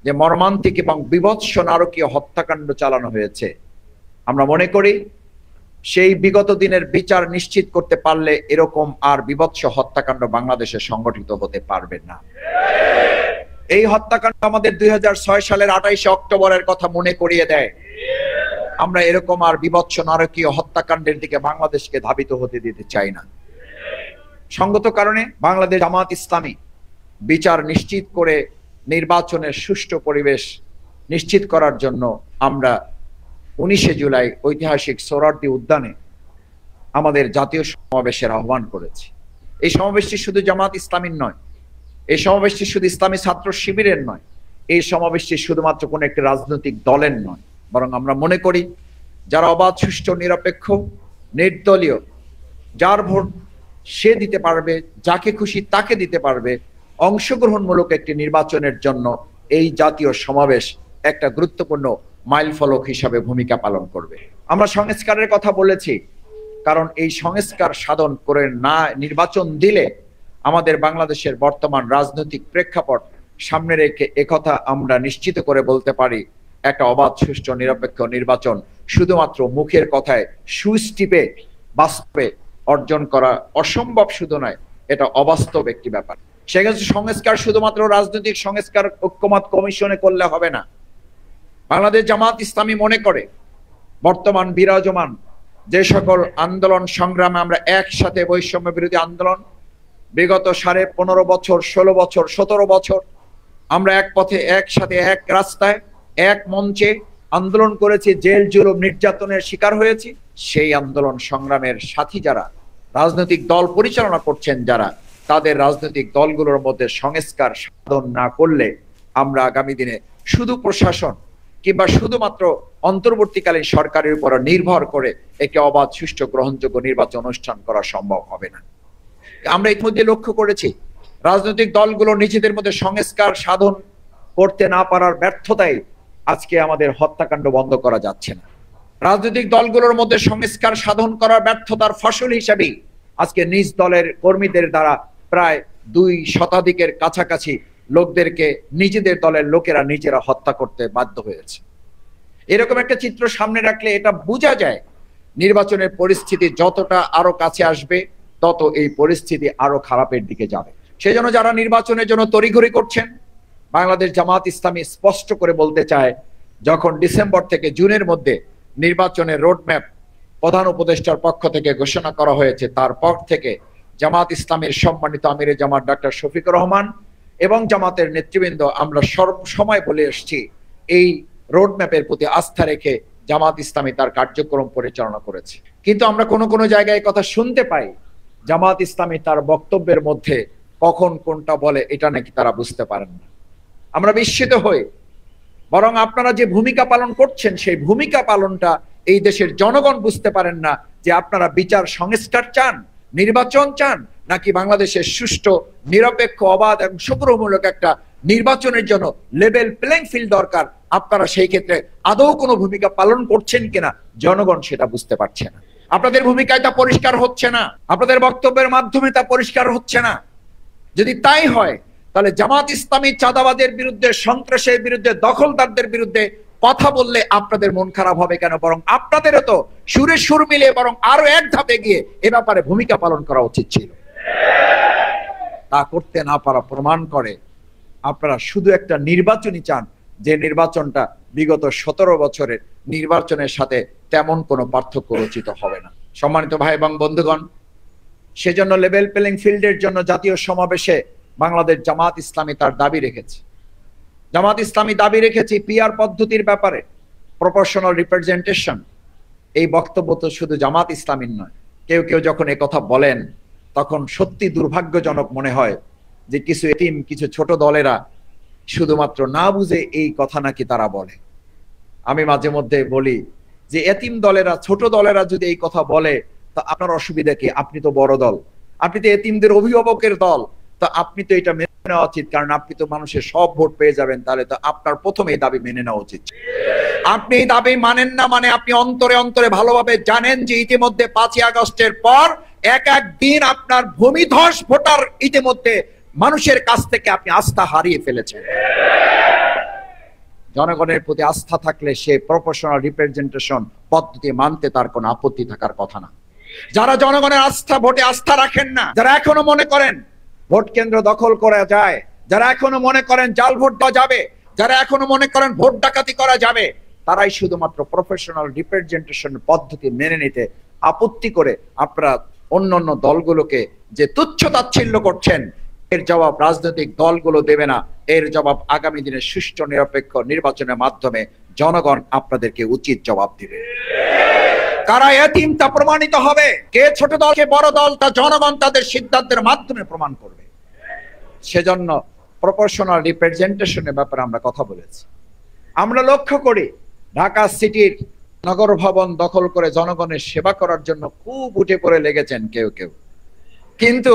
যে মর্মান্তিক এবং বিভৎস নারকীয় হত্যাকাণ্ড চালানো হয়েছে, আমরা মনে করি সেই বিগত দিনের বিচার নিশ্চিত করতে পারলে এরকম আর বিভৎস হত্যাকাণ্ড বাংলাদেশে সংগঠিত হতে পারবে না। এই হত্যাকাণ্ড আমাদের ২০০৬ সালের ২৮ অক্টোবরের কথা মনে করিয়ে দেয়। আমরা এরকম আর বিভৎস নারকীয় হত্যাকাণ্ডের দিকে বাংলাদেশকে ধাবিত হতে দিতে চাই না। সঙ্গত কারণে বাংলাদেশ জামাত ইসলামী বিচার নিশ্চিত করে নির্বাচনের সুষ্ঠু পরিবেশ নিশ্চিত করার জন্য আমরা ১৯শে জুলাই ঐতিহাসিক সোহরাওয়ার্দী উদ্যানে আমাদের জাতীয় সমাবেশের আহ্বান করেছি। এই সমাবেশটি শুধু জামাত ইসলামীর নয়, এই সমাবেশটি শুধু ইসলামী ছাত্র শিবিরের নয়, এই সমাবেশটি শুধুমাত্র কোনো একটি রাজনৈতিক দলের নয়, বরং আমরা মনে করি যারা অবাধ, সুষ্ঠু, নিরপেক্ষ, নির্দলীয়, যার ভোট সে দিতে পারবে, যাকে খুশি তাকে দিতে পারবে, অংশগ্রহণমূলক একটি নির্বাচনের জন্য এই জাতীয় সমাবেশ একটা গুরুত্বপূর্ণ মাইল ফলক হিসাবে ভূমিকা পালন করবে। আমরা সংস্কারের কথা বলেছি, কারণ এই সংস্কার সাধন করে না নির্বাচন দিলে আমাদের বাংলাদেশের বর্তমান রাজনৈতিক প্রেক্ষাপট সামনে রেখে একথা আমরা নিশ্চিত করে বলতে পারি, একটা অবাধ, সুষ্ঠু, নিরপেক্ষ নির্বাচন শুধুমাত্র মুখের কথায় সুইচ টিপে বাস্তবে অর্জন করা অসম্ভব শুধু নয়, এটা অবাস্তব একটি ব্যাপার। সেক্ষেত্রে সংস্কার শুধুমাত্র রাজনৈতিক সংস্কার ঐক্যমত কমিশনে করলে হবে না। বাংলাদেশ জামাত ইসলামী মনে করে বর্তমান বিরাজমান যে সকল আন্দোলন সংগ্রামে আমরা একসাথে, বৈষম্য বিরোধী আন্দোলন বিগত ১৫.৫ বছর, ১৬ বছর, ১৭ বছর আমরা এক পথে, একসাথে, এক রাস্তায়, এক মঞ্চে আন্দোলন করেছি, জেল জুলুম নির্যাতনের শিকার হয়েছি। সেই আন্দোলন সংগ্রামের সাথী যারা রাজনৈতিক দল পরিচালনা করছেন, যারা তাদের রাজনৈতিক দলগুলোর মধ্যে সংস্কার সাধন না করলে আমরা আগামী দিনে শুধু প্রশাসন কিংবা শুধুমাত্র অন্তর্বর্তীকালীন সরকারের উপর নির্ভর করে একটি অবাধ, সুষ্ঠু, গ্রহণযোগ্য নির্বাচন অনুষ্ঠান করা সম্ভব হবে না। আমরা ইতিমধ্যে লক্ষ্য করেছি রাজনৈতিক দলগুলো নিজেদের মধ্যে সংস্কার সাধন করতে না পারার ব্যর্থতায় আজকে আমাদের হত্যাকাণ্ড বন্ধ করা যাচ্ছে না। রাজনৈতিক দলগুলোর মধ্যে সংস্কার সাধন করার ব্যর্থতার ফসল হিসেবেই আজকে নিজ দলের কর্মীদের দ্বারা প্রায় ২ শতাধিকের কাছাকাছি লোকদেরকে নিজেদের দলের লোকেরা নিজেরা হত্যা করতে বাধ্য হয়েছে। এরকম একটা চিত্র সামনে রাখলে এটা বোঝা যায় নির্বাচনের পরিস্থিতি যতটা আরো কাছে আসবে তত এই পরিস্থিতি আরো খারাপের দিকে যাবে। সেজন্য যারা নির্বাচনের জন্য তড়িঘড়ি করছেন, বাংলাদেশ জামাত ইসলামী স্পষ্ট করে বলতে চায়, যখন ডিসেম্বর থেকে জুনের মধ্যে নির্বাচনের রোডম্যাপ প্রধান উপদেষ্টার পক্ষ থেকে ঘোষণা করা হয়েছে, তারপর থেকে জামাত ইসলামের সম্মানিত আমিরে জামাত ডক্টর শফিকুর রহমান এবং জামাতের নেতৃবৃন্দ আমরা সবসময় বলে এসেছি, এই রোডম্যাপের প্রতি আস্থা রেখে জামাত ইসলামী তার কার্যক্রম পরিচালনা করেছে। কিন্তু আমরা কোনো জায়গায় কথা শুনতে পাই জামাত ইসলামী তার বক্তব্যের মধ্যে কখন কোনটা বলে এটা নাকি তারা বুঝতে পারেন না। আমরা বিস্মিত হই, বরং আপনারা যে ভূমিকা পালন করছেন সেই ভূমিকা পালনটা এই দেশের জনগণ বুঝতে পারেন না, যে আপনারা বিচার সংস্কার চান, নির্বাচন চান, নাকি বাংলাদেশের সুষ্ঠু নিরপেক্ষ অবাধ এবং সংগ্রহমূলক একটা নির্বাচনের জন্য লেভেল প্লেইং ফিল্ড দরকার। আপনারা সেই ক্ষেত্রে আদৌ কোনো ভূমিকা পালন করছেন কিনা জনগণ সেটা বুঝতে পারছে না। আপনাদের ভূমিকায় তা পরিষ্কার হচ্ছে না, আপনাদের বক্তব্যের মাধ্যমে তা পরিষ্কার হচ্ছে না। যদি তাই হয় তাহলে জামাত ইসলামী চাঁদাবাদের বিরুদ্ধে, সন্ত্রাসের বিরুদ্ধে, দখলদারদের বিরুদ্ধে কথা বললে আপনাদের মন খারাপ হবে কেন? বরং আপনাদেরও তো সুরে সুর মিলিয়ে বরং আরো এক ধাপে গিয়ে এ ব্যাপারে ভূমিকা পালন করা উচিত ছিল। তা করতে না পারা প্রমাণ করে আপনারা শুধু একটা নির্বাচনই চান, যে নির্বাচনটা বিগত 17 বছরের নির্বাচনের সাথে তেমন কোনো পার্থক্য রচিত হবে না। সম্মানিত ভাই এবং বন্ধুগণ, সেজন্য লেভেল প্লেইং ফিল্ডের জন্য জাতীয় সমাবেশে বাংলাদেশ জামাত ইসলামী তার দাবি রেখেছে। জামাত ইসলামী দাবি রেখেছে পিআর পদ্ধতির ব্যাপারে প্রপোর্শনাল রিপ্রেজেন্টেশন। এই বক্তব্য তো শুধু জামাত ইসলামীর নয়, কেউ কেউ যখন এই কথা বলেন তখন সত্যি দুর্ভাগ্যজনক মনে হয় যে কিছু এতিম, কিছু ছোট দলেরা শুধুমাত্র না বুঝে এই কথা নাকি তারা বলে। আমি মাঝে মধ্যে বলি যে এতিম দলেরা, ছোট দলেরা যদি এই কথা বলে তা আপনার অসুবিধা কি? আপনি তো বড় দল, আপনি তো এতিমদের অভিভাবকের দল, তো আপনি তো এটা মেনে নেওয়া উচিত, কারণ আপনি তো মানুষের সব ভোট পেয়ে যাবেন। তাহলে তো আপনার প্রথমে এই দাবি মেনে নেওয়া উচিত। আপনি এই দাবি মানেন না, মানে আপনি অন্তরে অন্তরে ভালোভাবে জানেন যে ইতিমধ্যে 5ই আগস্টের পর এক এক দিন আপনার ভূমিধস ভোটার ইতিমধ্যে মানুষের কাছ থেকে আপনি আস্থা হারিয়ে ফেলেছেন। জনগণের প্রতি আস্থা থাকলে সে প্রপোর্শনাল রিপ্রেজেন্টেশন পদ্ধতি মানতে তার কোনো আপত্তি থাকার কথা না। যারা জনগণের আস্থা, ভোটে আস্থা রাখেন না, যারা এখনো মনে করেন ভোট কেন্দ্র দখল করা যায়, যারা এখনো মনে করেন জাল ভোট দেওয়া যাবে, যারা এখনো মনে করেন ভোট ডাকাতি করা যাবে, তারাই শুধুমাত্র প্রফেশনাল রিপ্রেজেন্টেশন পদ্ধতি মেনে নিতে আপত্তি করে আপনারা অন্যান্য দলগুলোকে যে তুচ্ছ তাচ্ছিল্য করছেন, এর জবাব রাজনৈতিক দলগুলো দেবে না। এর জবাব আগামী দিনে সুষ্ঠু নিরপেক্ষ নির্বাচনের মাধ্যমে জনগণ আপনাদেরকে উচিত জবাব দিবে। কারা এতিম তা প্রমাণিত হবে, কে ছোট দল কে বড় দল তা জনগণ তাদের সিদ্ধান্তের মাধ্যমে প্রমাণ করবে। সেজন্য প্রপোর্শনাল রিপ্রেজেন্টেশনের ব্যাপারে আমরা কথা বলেছি। আমরা লক্ষ্য করি ঢাকা সিটির নগর ভবন দখল করে জনগণের সেবা করার জন্য খুব উঠে পড়ে লেগেছেন কেউ কেউ, কিন্তু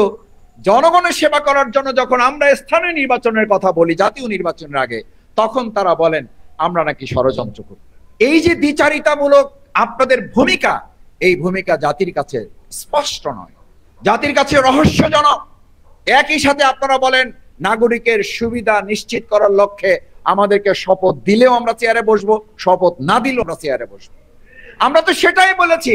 জনগণের সেবা করার জন্য যখন আমরা স্থানীয় নির্বাচনের কথা বলি, জাতীয় নির্বাচনের আগে, তখন তারা বলেন আমরা নাকি ষড়যন্ত্র করি। এই যে দ্বিচারিতামূলক আপনাদের ভূমিকা, এই ভূমিকা জাতির কাছে স্পষ্ট নয়, জাতির কাছে রহস্যজনক। একই সাথে আপনারা বলেন নাগরিকের সুবিধা নিশ্চিত করার লক্ষ্যে আমাদেরকে শপথ দিলেও আমরা চেয়ারে বসবো, শপথ না দিলেও আমরা চেয়ারে বসবো। আমরা তো সেটাই বলেছি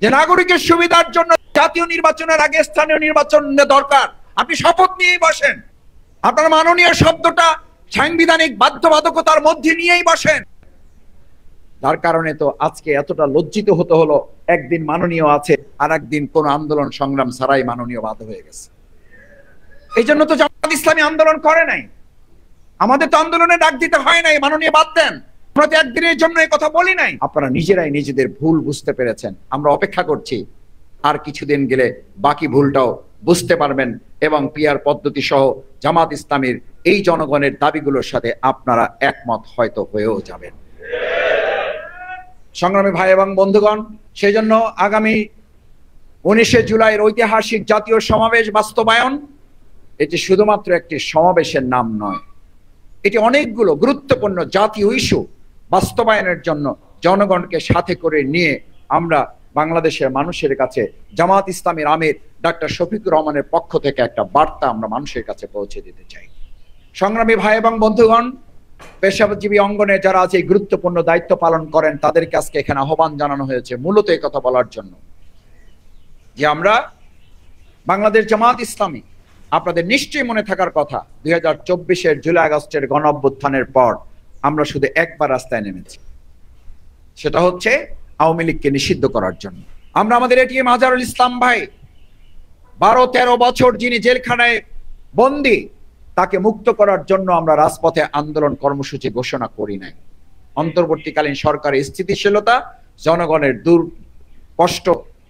যে নাগরিকের সুবিধার জন্য জাতীয় নির্বাচনের আগে স্থানীয় নির্বাচন দরকার। আপনি শপথ নিয়েই বসেন, আপনার মাননীয় শব্দটা সাংবিধানিক বাধ্যবাধকতার মধ্যে নিয়েই বসেন। যার কারণে তো আজকে এতটা লজ্জিত হতে হলো, একদিন মাননীয় আছে আর একদিন কোন আন্দোলন সংগ্রাম ছাড়াই মাননীয় বাদ হয়ে গেছে। এই জন্য তো জামাত ইসলামী আন্দোলন করে নাই, আমাদের তো আন্দোলনে ডাক দিতে হয় নাই, মাননীয় বাদ দেন। আমরা তো একদিনের জন্য এই কথা বলি নাই। আপনারা নিজেরাই নিজেদের ভুল বুঝতে পেরেছেন। আমরা অপেক্ষা করছি আর কিছুদিন গেলে বাকি ভুলটাও বুঝতে পারবেন এবং পিআর পদ্ধতি সহ জামাত ইসলামীর এই জনগণের দাবিগুলোর সাথে আপনারা একমত হয়তো হয়েও যাবেন। সংগ্রামী ভাই এবং বন্ধুগণ, সেই জন্য আগামী 19শে জুলাইয়ের ঐতিহাসিক জাতীয় সমাবেশ বাস্তবায়ন, এটি শুধুমাত্র একটি সমাবেশের নাম নয়, এটি অনেকগুলো গুরুত্বপূর্ণ জাতীয় ইস্যু বাস্তবায়নের জন্য জনগণকে সাথে করে নিয়ে আমরা বাংলাদেশের মানুষের কাছে জামাত ইসলামীর আমির ডাক্তার শফিকুর রহমানের পক্ষ থেকে একটা বার্তা আমরা মানুষের কাছে পৌঁছে দিতে চাই। সংগ্রামী ভাই এবং বন্ধুগণ, পেশাজীবী অঙ্গনে যারা আছে গুরুত্বপূর্ণ দায়িত্ব পালন করেন, তাদেরকে আজকে এখানে আহ্বান জানানো হয়েছে মূলত এই কথা বলার জন্য যে আমরা বাংলাদেশ জামাত ইসলামী, আপনাদের নিশ্চয়ই মনে থাকার কথা 2024-এর জুলাই আগস্টের গণ অভ্যুত্থানের পর আমরা শুধু একবার রাস্তায় নেমেছি, সেটা হচ্ছে আওয়ামী লীগকে নিষিদ্ধ করার জন্য। আমরা আমাদের এটিএম আজহারুল ইসলাম ভাই 12-13 বছর যিনি জেলখানায় বন্দী, তাকে মুক্ত করার জন্য আমরা রাজপথে আন্দোলন কর্মসূচি ঘোষণা করি নাই। অন্তর্বর্তীকালীন সরকারের স্থিতিশীলতা, জনগণের কষ্ট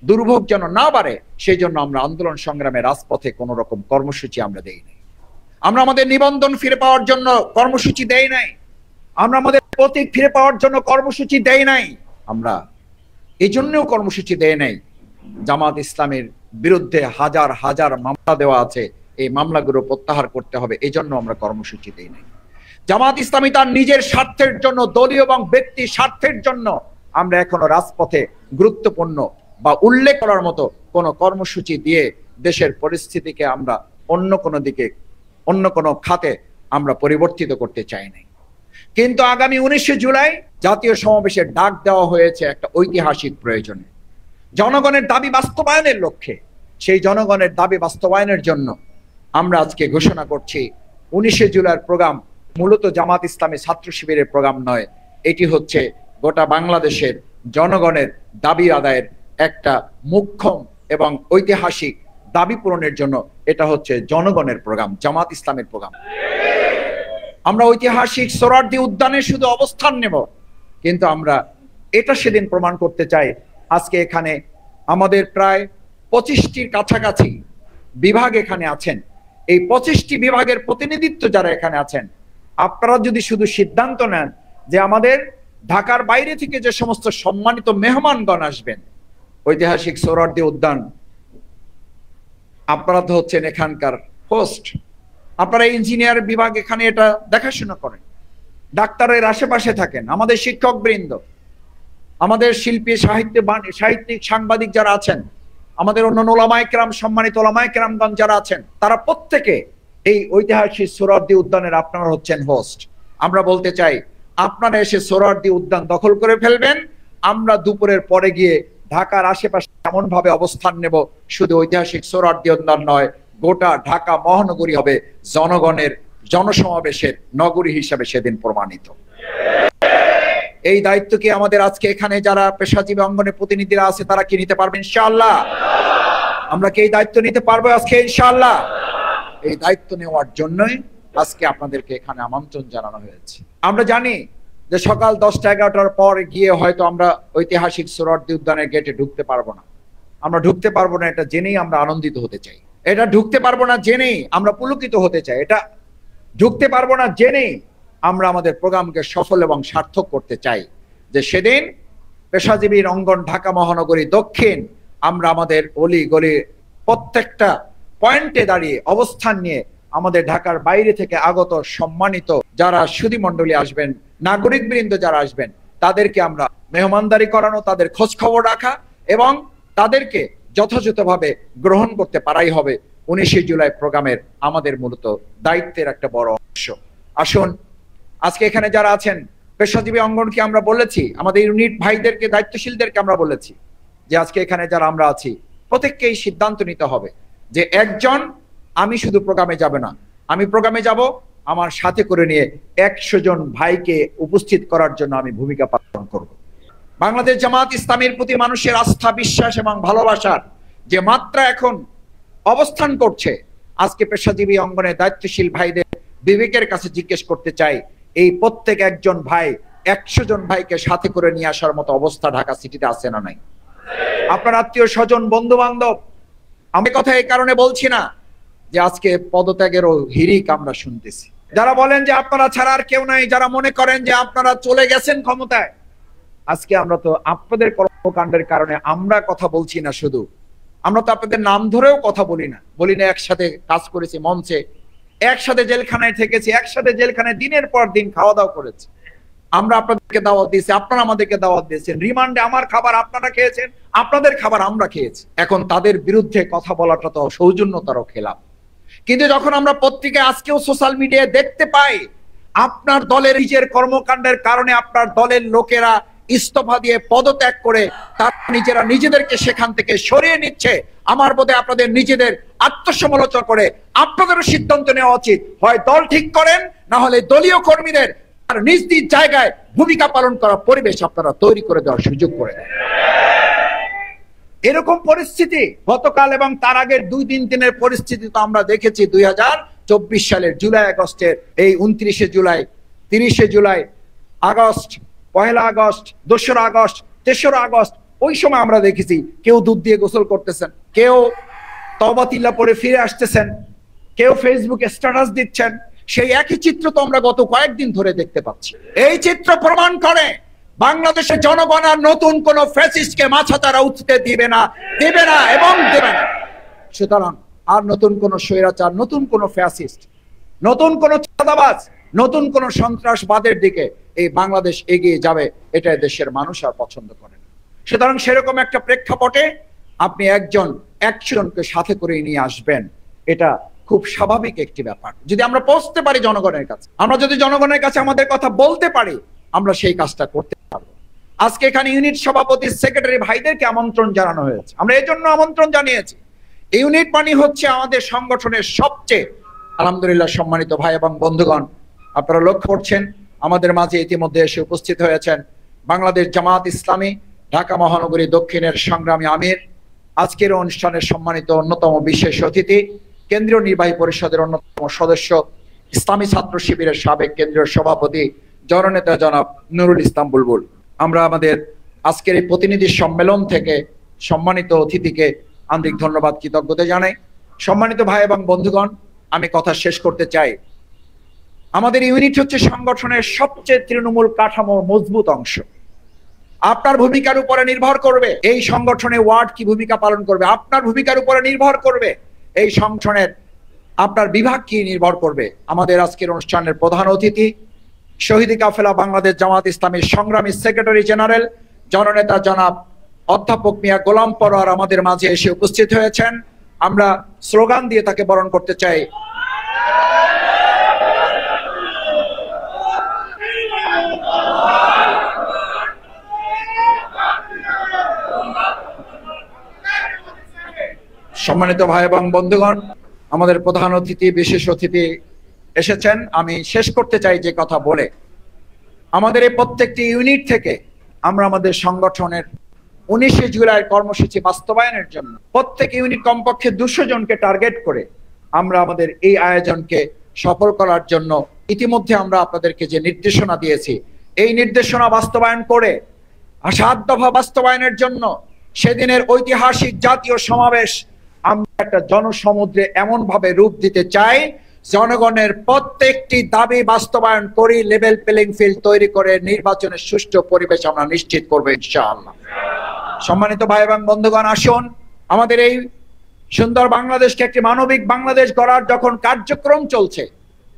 দুর্ভোগ যেন না বাড়ে, সেই জন্য আমরা আন্দোলন সংগ্রামে রাজপথে কোন রকম কর্মসূচি আমরা দেই নাই। আমরা আমাদের নিবন্ধন ফিরে পাওয়ার জন্য কর্মসূচি দেই নাই, আমরা আমাদের প্রতীক ফিরে পাওয়ার জন্য কর্মসূচি দেই নাই, আমরা এই জন্যও কর্মসূচি দেই নাই। জামাত ইসলামের বিরুদ্ধে হাজার হাজার মামলা দেওয়া আছে, এই মামলাগুলো প্রত্যাহার করতে হবে, এই জন্য আমরা কর্মসূচি দেই নাই। জামাত ইসলামী তার নিজের স্বার্থের জন্য, দলীয় এবং ব্যক্তি স্বার্থের জন্য আমরা এখনো রাজপথে গুরুত্বপূর্ণ বা উল্লেখ করার মতো কোন কর্মসূচি দিয়ে দেশের পরিস্থিতিকে আমরা অন্য কোনো দিকে, অন্য কোনো খাতে আমরা পরিবর্তিত করতে চাই নাই। কিন্তু আগামী 19শে জুলাই জাতীয় সমাবেশের ডাক দেওয়া হয়েছে একটা ঐতিহাসিক প্রয়োজনে, জনগণের দাবি বাস্তবায়নের লক্ষ্যে। সেই জনগণের দাবি বাস্তবায়নের জন্য আমরা আজকে ঘোষণা করছি 19শে জুলাইয়ের প্রোগ্রাম মূলত জামাত ইসলামী ছাত্র শিবিরের প্রোগ্রাম নয়, এটি হচ্ছে গোটা বাংলাদেশের জনগণের দাবি আদায়ের একটা মুখ্যম এবং ঐতিহাসিক দাবি পূরণের জন্য এটা হচ্ছে জনগণের প্রোগ্রাম, জামাত ইসলামের প্রোগ্রাম। আমরা ঐতিহাসিক সোহরাওয়ার্দী উদ্যানে শুধু অবস্থান নেব, কিন্তু আমরা এটা সেদিন প্রমাণ করতে চাই। আজকে এখানে আমাদের প্রায় 25টির কাছাকাছি বিভাগ এখানে আছেন, এই 25টি বিভাগের প্রতিনিধিত্ব যারা এখানে আছেন, আপনারা যদি শুধু সিদ্ধান্ত নেন যে আমাদের ঢাকার বাইরে থেকে যে সমস্ত সম্মানিত মেহমানগণ আসবেন ঐতিহাসিক সোহরাওয়ার্দী উদ্যান, আপনারা তো হচ্ছেন এখানকার হোস্ট, আপনারা ইঞ্জিনিয়ার বিভাগ এখানে এটা দেখাশোনা করেন, ডাক্তারের আশেপাশে থাকেন, আমাদের শিক্ষক বৃন্দ, আমাদের শিল্পী সাহিত্যিক সাংবাদিক যারা আছেন, আমাদের অন্য ওলামায়ে কেরাম, সম্মানিত ওলামায়ে কেরামগণ যারা আছেন, তারা প্রত্যেকে এই ঐতিহাসিক সোহরাওয়ার্দী উদ্যানের আপনারা হচ্ছেন হোস্ট। আমরা বলতে চাই আপনারা এসে সোহরাওয়ার্দী উদ্যান দখল করে ফেলবেন, আমরা দুপুরের পরে গিয়ে ঢাকার আশেপাশে এমন ভাবে অবস্থান নেব, শুধু ঐতিহাসিক সোহরাওয়ার্দী উদ্যান নয়, গোটা ঢাকা মহানগরী হবে জনগণের জনসমাবেশের নগরী হিসাবে সেদিন প্রমাণিত। এই দায়িত্ব কি আমাদের আজকে এখানে যারা পেশাজীবী অঙ্গনের প্রতিনিধিরা আছে তারা কি নিতে পারবেন ইনশাআল্লাহ? আমরা কি এই দায়িত্ব নিতে পারবো আজকে ইনশাআল্লাহ? এই দায়িত্ব নেওয়ার জন্যই আজকে আপনাদেরকে এখানে আমন্ত্রণ জানানো হয়েছে। আমরা জানি যে সকাল 10টা-11টার পর গিয়ে হয়তো আমরা ঐতিহাসিক সোহরাওয়ার্দী উদ্যানের গেটে ঢুকতে পারবো না। আমরা ঢুকতে পারবো না এটা জেনেই আমরা আনন্দিত হতে চাই, এটা ঢুকতে পারবো না জেনেই আমরা পুলকিত হতে চাই, এটা ঢুকতে পারবো না জেনেই আমরা আমাদের প্রোগ্রামকে সফল এবং সার্থক করতে চাই। যে সেদিন পেশাজীবীর অঙ্গন ঢাকা মহানগরী দক্ষিণ আমরা আমাদের অলি গলি প্রত্যেকটা পয়েন্টে দাঁড়িয়ে অবস্থান নিয়ে আমাদের ঢাকার বাইরে থেকে আগত সম্মানিত যারা সুধী মণ্ডলী আসবেন, নাগরিক বৃন্দ যারা আসবেন, তাদেরকে আমরা মেহমানদারি করানো, তাদের খোঁজ খবর রাখা এবং তাদেরকে যথাযথভাবে গ্রহণ করতে পারাই হবে 19শে জুলাই প্রোগ্রামের আমাদের মূলত দায়িত্বের একটা বড় অংশ। আসুন আজকে এখানে যারা আছেন পেশাজীবী অঙ্গনকে আমরা বলেছি, আমাদের ইউনিট ভাইদেরকে, দায়িত্বশীলদেরকে আমরা বলেছি যে আজকে এখানে যারা আমরা আছি প্রত্যেককেই সিদ্ধান্ত নিতে হবে যে একজন আমি শুধু প্রোগ্রামে যাব না, আমি প্রোগ্রামে যাব আমার সাথে করে নিয়ে 100 জন ভাইকে উপস্থিত করার জন্য আমি ভূমিকা পালন করব। বাংলাদেশ জামাত ইসলামীর প্রতি মানুষের আস্থা, বিশ্বাস এবং ভালোবাসার যে মাত্রা এখন অবস্থান করছে, আজকে পেশাজীবী অঙ্গনের দায়িত্বশীল ভাইদের বিবেকের কাছে জিজ্ঞেস করতে চাই, এই প্রত্যেক একজন ভাই 100 জন ভাইকে সাথে করে নিয়ে আসার মতো অবস্থা ঢাকা সিটিতে আছে না নাই? আপনার আত্মীয় স্বজন, বন্ধু বান্ধব, আমি কথা এই কারণে বলছি না যে আজকে পদত্যাগেরও হিড়িক আমরা শুনতেছি। যারা বলেন যে আপনারা ছাড়া আর কেউ নাই, যারা মনে করেন যে আপনারা চলে গেছেন ক্ষমতায়, আজকে আমরা তো আপনাদের কর্মকাণ্ডের কারণে আমরা কথা বলছি না, শুধু আমরা তো আপনাদের নাম ধরেও কথা বলি না, একসাথে কাজ করেছি মঞ্চে, একসাথে জেলখানায় থেকেছি, একসাথে জেলখানায় দিনের পর দিন খাওয়া দাওয়া করেছি, আমরা আপনাদেরকে দাওয়াত দিয়েছি, আপনারা আমাদেরকে দাওয়াত দিয়েছেন, রিমান্ডে আমার খাবার আপনারা খেয়েছেন, আপনাদের খাবার আমরা খেয়েছি। এখন তাদের বিরুদ্ধে কথা বলাটা তো সৌজন্যতারও খেলাপ। কিন্তু যখন আমরা পত্রিকায় আজকেও সোশ্যাল মিডিয়ায় দেখতে পাই আপনার দলের নিজের কর্মকাণ্ডের কারণে আপনার দলের লোকেরা ইস্তফা দিয়ে পদত্যাগ করে তারা নিজেরা নিজেদেরকে সেখান থেকে সরিয়ে নিচ্ছে, আমার বোধে আপনাদের নিজেদের আত্মসমালোচনা করে আপনাদেরও সিদ্ধান্ত নেওয়া উচিত, হয় দল ঠিক করেন, না হলে দলীয় কর্মীদের আর নিজ নিজ জায়গায় ভূমিকা পালন করার পরিবেশ আপনারা তৈরি করে দেওয়ার সুযোগ করে দেন। এরকম পরিস্থিতি গতকাল এবং তার আগের 2-3 দিনের পরিস্থিতি তো আমরা দেখেছি 2024 সালের জুলাই আগস্টের, এই 29শে জুলাই, 30শে জুলাই, আগস্ট, 1 আগস্ট, 2রা আগস্ট, 3রা আগস্ট, ওই সময় আমরা দেখেছি কেউ দুধ দিয়ে গোসল করতেছেন, কেউ তওবা তিল্লা পরে ফিরে আসতেছেন, কেউ ফেসবুকে স্ট্যাটাস দিচ্ছেন। সেই একই চিত্র তো আমরা গত কয়েকদিন ধরে দেখতে পাচ্ছি। এই চিত্র প্রমাণ করে বাংলাদেশের জনগণ আর নতুন কোন ফ্যাসিস্টকে মাথা তারা উঠতে দিবে না এবং দেবে না। সুতরাং আর নতুন কোন স্বৈরাচার, নতুন কোন ফ্যাসিস্ট, নতুন কোন চাঁদাবাজ, নতুন কোন সন্ত্রাসবাদের দিকে এই বাংলাদেশ এগিয়ে যাবে, এটা দেশের মানুষ আর পছন্দ করে না। সুতরাং সেরকম একটা প্রেক্ষাপটে আপনি একজনকে সাথে করে নিয়ে আসবেন, এটা খুব স্বাভাবিক একটি ব্যাপার। যদি আমরা পৌঁছতে পারি জনগণের কাছে, আমরা যদি জনগণের কাছে আমাদের কথা বলতে পারি, আমরা সেই কাজটা করতে পারবো। আজকে এখানে ইউনিট সভাপতি, সেক্রেটারি ভাইদেরকে আমন্ত্রণ জানানো হয়েছে। আমরা এই জন্য আমন্ত্রণ জানিয়েছি, ইউনিট মানে হচ্ছে আমাদের সংগঠনের সবচেয়ে, আলহামদুলিল্লাহ সম্মানিত ভাই এবং বন্ধুগণ, আপনারা লক্ষ্য করছেন আমাদের মাঝে ইতিমধ্যে এসে উপস্থিত হয়েছেন বাংলাদেশ জামাত ইসলামী ঢাকা মহানগরী দক্ষিণের সংগ্রামী আমির, আজকের অনুষ্ঠানের সম্মানিত অন্যতম বিশেষ অতিথি, কেন্দ্রীয় নির্বাহী পরিষদের অন্যতম সদস্য, ইসলামী ছাত্র শিবিরের সাবেক কেন্দ্রীয় সভাপতি, জননেতা জনাব নুরুল ইসলাম বুলবুল। আমরা আমাদের আজকের এই প্রতিনিধি সম্মেলন থেকে সম্মানিত অতিথিকে আন্তরিক ধন্যবাদ, কৃতজ্ঞতা জানাই। সম্মানিত ভাই এবং বন্ধুগণ, আমি কথা শেষ করতে চাই। আমাদের ইউনিট হচ্ছে সংগঠনের সবচেয়ে তৃণমূল কাঠামোর মজবুত অংশ। আপনার ভূমিকার উপরে নির্ভর করবে এই সংগঠনে ওয়ার্ড কি ভূমিকা পালন করবে, আপনার ভূমিকার উপরে নির্ভর করবে এই সংগঠনের আপনার বিভাগ কি নির্ভর করবে। আমাদের আজকের অনুষ্ঠানের প্রধান অতিথি, শহীদি কাফেলা বাংলাদেশ জামাত ইসলামীর সংগ্রামী সেক্রেটারি জেনারেল, জননেতা জনাব অধ্যাপক মিয়া গোলাম পরোয়ার আমাদের মাঝে এসে উপস্থিত হয়েছেন। আমরা স্লোগান দিয়ে তাকে বরণ করতে চাই। সম্মানিত ভাই এবং বন্ধুগণ, আমাদের প্রধান অতিথি, বিশেষ অতিথি এসেছেন। আমি শেষ করতে চাই যে কথা বলে, আমাদের এই প্রত্যেকটি ইউনিট থেকে আমরা আমাদের সংগঠনের 19 জুলাই কর্মসূচি বাস্তবায়নের জন্য প্রত্যেক ইউনিট কমপক্ষে 200 জনকে টার্গেট করে আমরা আমাদের এই আয়োজনকে সফল করার জন্য ইতিমধ্যে আমরা আপনাদেরকে যে নির্দেশনা দিয়েছি, এই নির্দেশনা বাস্তবায়ন করে 7 দফা বাস্তবায়নের জন্য সেদিনের ঐতিহাসিক জাতীয় সমাবেশ আমরা একটা জনসমুদ্রে এমন ভাবে রূপ দিতে চাই, জনগণের প্রত্যেকটি দাবি বাস্তবায়ন করি, লেভেল প্লেইং ফিল্ড তৈরি করে নির্বাচনের সুষ্ঠু পরিবেশ আমরা নিশ্চিত করবো ইনশাআল্লাহ। সম্মানিত ভাই এবং বন্ধুগণ, আসুন আমাদের এই সুন্দর বাংলাদেশকে একটি মানবিক বাংলাদেশ গড়ার যখন কার্যক্রম চলছে,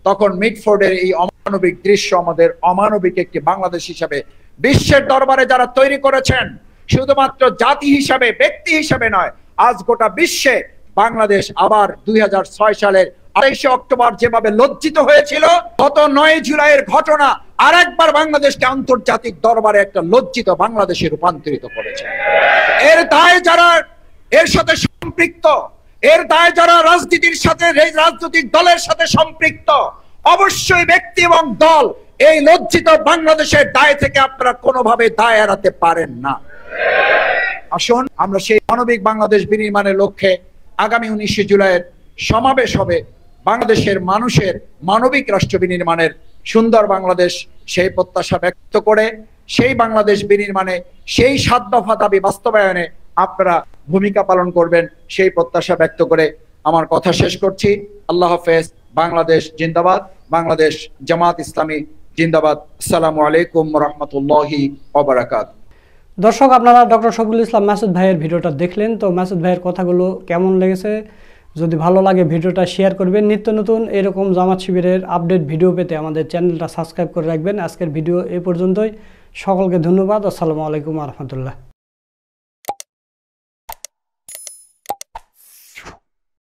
তখন মিটফোর্ডের এই অমানবিক দৃশ্য আমাদের অমানবিক একটি বাংলাদেশ হিসাবে বিশ্বের দরবারে যারা তৈরি করেছেন, শুধুমাত্র জাতি হিসাবে, ব্যক্তি হিসাবে নয়, আজ গোটা বিশ্বে বাংলাদেশ আবার 2006 সালের 28 অক্টোবর যেভাবে লজ্জিত হয়েছিল, গত 9 জুলাইয়ের ঘটনা আরেকবার বাংলাদেশকে আন্তর্জাতিক দরবারে একটা লজ্জিত বাংলাদেশে রূপান্তরিত করেছে। এর দায় যারা এর সাথে সম্পৃক্ত, এর দায় যারা রাজনীতির সাথে, রাজনৈতিক দলের সাথে সম্পৃক্ত, অবশ্যই ব্যক্তি এবং দল এই লজ্জিত বাংলাদেশের দায় থেকে আপনারা কোনোভাবে দায় এড়াতে পারেন না। আসুন আমরা সেই মানবিক বাংলাদেশ বিনির্মাণের লক্ষ্যে আগামী 19 জুলাইয়ের সমাবেশ হবে বাংলাদেশের মানুষের মানবিক রাষ্ট্র বিনির্মাণের সুন্দর বাংলাদেশ, সেই প্রত্যাশা ব্যক্ত করে সেই বাংলাদেশ বিনির্মাণে, সেই 7 দফা দাবি বাস্তবায়নে আপনারা ভূমিকা পালন করবেন, সেই প্রত্যাশা ব্যক্ত করে আমার কথা শেষ করছি। আল্লাহ হাফেজ। বাংলাদেশ জিন্দাবাদ, বাংলাদেশ জামাত ইসলামী জিন্দাবাদ। আসসালামু আলাইকুম ওয়া রাহমাতুল্লাহি ওয়া বারাকাতুহু। দর্শক, আপনারা ডক্টর শফিকুল ইসলাম মাসুদ ভাইয়ের ভিডিওটা দেখলেন, তো মাসুদ ভাইয়ের কথাগুলো কেমন লেগেছে? যদি ভালো লাগে ভিডিওটা শেয়ার করবেন। নিত্য নতুন এরকম জামাত শিবিরের আপডেট ভিডিও পেতে আমাদের চ্যানেলটা সাবস্ক্রাইব করে রাখবেন। আজকের ভিডিও এ পর্যন্তই। সকলকে ধন্যবাদ। আসসালামু আলাইকুম ওয়া রাহমাতুল্লাহ।